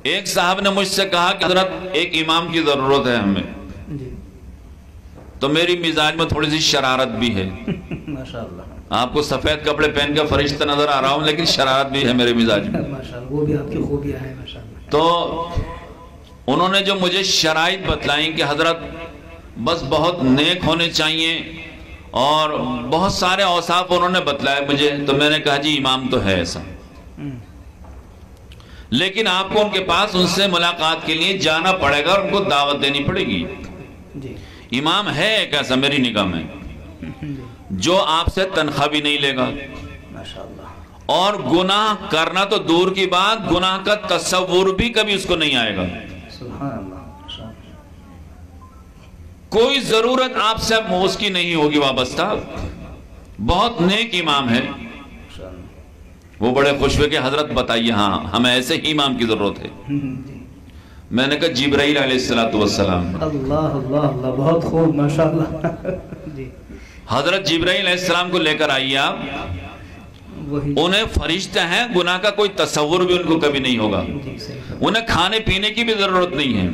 ایک صاحب نے مجھ سے کہا کہ حضرت ایک امام کی ضرورت ہے ہمیں، تو میری مزاج میں تھوڑی سی شرارت بھی ہے. ماشاءاللہ. آپ کو سفید کپڑے پہن کے فرشتہ نظر آ رہا ہوں لیکن شرارت بھی ہے میرے مزاج میں. ماشاءاللہ وہ بھی آپ کی خوبیاں ہیں ماشاءاللہ. تو انہوں نے جو مجھے شرائط بتلائیں کہ حضرت بس بہت نیک ہونے چاہیے اور بہت سارے اوصاف انہوں نے بتلائے مجھے، تو میں نے کہا جی امام تو ہے ایسا، لیکن آپ کو ان کے پاس ان سے ملاقات کے لیے جانا پڑے گا اور ان کو دعوت دینی پڑے گی. امام ہے ایک ایسا میری نگاہ میں جو آپ سے تنخواہ بھی نہیں لے گا اور گناہ کرنا تو دور کی بات، گناہ کا تصور بھی کبھی اس کو نہیں آئے گا. کوئی ضرورت آپ سے اس کی نہیں ہوگی وابستہ. بہت نیک امام ہے. وہ بڑے خوش ہوئے کہ حضرت بتائیے، ہاں ہمیں ایسے ہی امام کی ضرورت ہے. میں نے کہا جبرائیل علیہ السلام. اللہ اللہ اللہ، بہت خوب ماشاءاللہ. حضرت جبرائیل علیہ السلام کو لے کر آئیے آپ. انہیں فرشتہ ہیں، گناہ کا کوئی تصور بھی ان کو کبھی نہیں ہوگا. انہیں کھانے پینے کی بھی ضرورت نہیں ہے،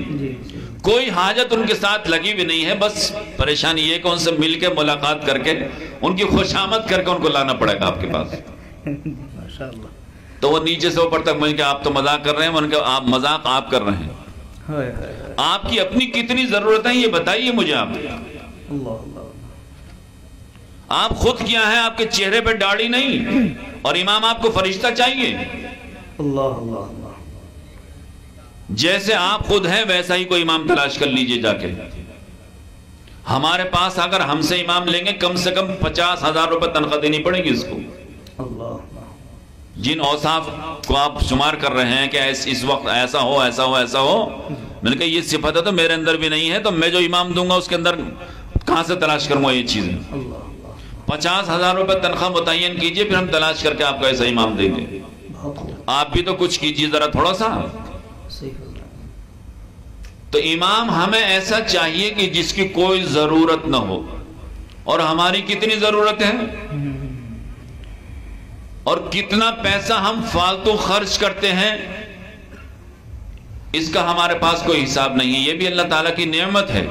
کوئی حاجت ان کے ساتھ لگی بھی نہیں ہے. بس پریشانی یہ کہ ان سے مل کے ملاقات کر کے ان کی خوش آمد کر کے ان کو لانا پڑے گا آپ کے پاس. تو وہ نیچے سے اوپر تک مجھے کہ آپ تو مذاق کر رہے ہیں. ان کے آپ مذاق آپ کر رہے ہیں. آپ کی اپنی کتنی ضرورتیں یہ بتائیے مجھے. آپ خود کیا ہیں؟ آپ کے چہرے پہ داڑھی نہیں اور امام آپ کو فرشتہ چاہیے. اللہ اللہ اللہ. جیسے آپ خود ہیں ویسا ہی کوئی امام تلاش کر لیجئے جا کے. ہمارے پاس اگر ہم سے امام لیں گے کم سے کم 50,000 روپے تنخواہ دینی پڑے گی اس کو. جن اوصاف کو آپ شمار کر رہے ہیں کہ اس وقت ایسا ہو ایسا ہو ایسا ہو، میں نے کہا یہ صفت ہے تو میرے اندر بھی نہیں ہے، تو میں جو امام دوں گا اس کے اندر کہاں سے تلاش کروں گا یہ چیزیں. 50,000 روپے تنخواہ متعین کیجئے، پھر ہم تلاش کر کے آپ کو ایسا امام دیں گے. آپ بھی تو کچھ کیجئے ذرا تھوڑا سا. تو امام ہمیں ایسا چاہیے کہ جس کی کوئی ضرورت نہ ہو. اور ہماری کتنی ضرورت ہے اور کتنا پیسہ ہم فالتو خرچ کرتے ہیں، اس کا ہمارے پاس کوئی حساب نہیں ہے. یہ بھی اللہ تعالیٰ کی نعمت ہے.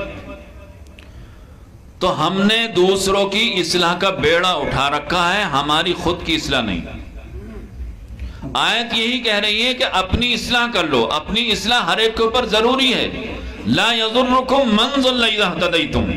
تو ہم نے دوسروں کی اصلاح کا بیڑا اٹھا رکھا ہے، ہماری خود کی اصلاح نہیں. آیت یہی کہہ رہی ہے کہ اپنی اصلاح کر لو. اپنی اصلاح ہر ایک کے اوپر ضروری ہے. لا یضرکم من ضل اذا اہتدیتم.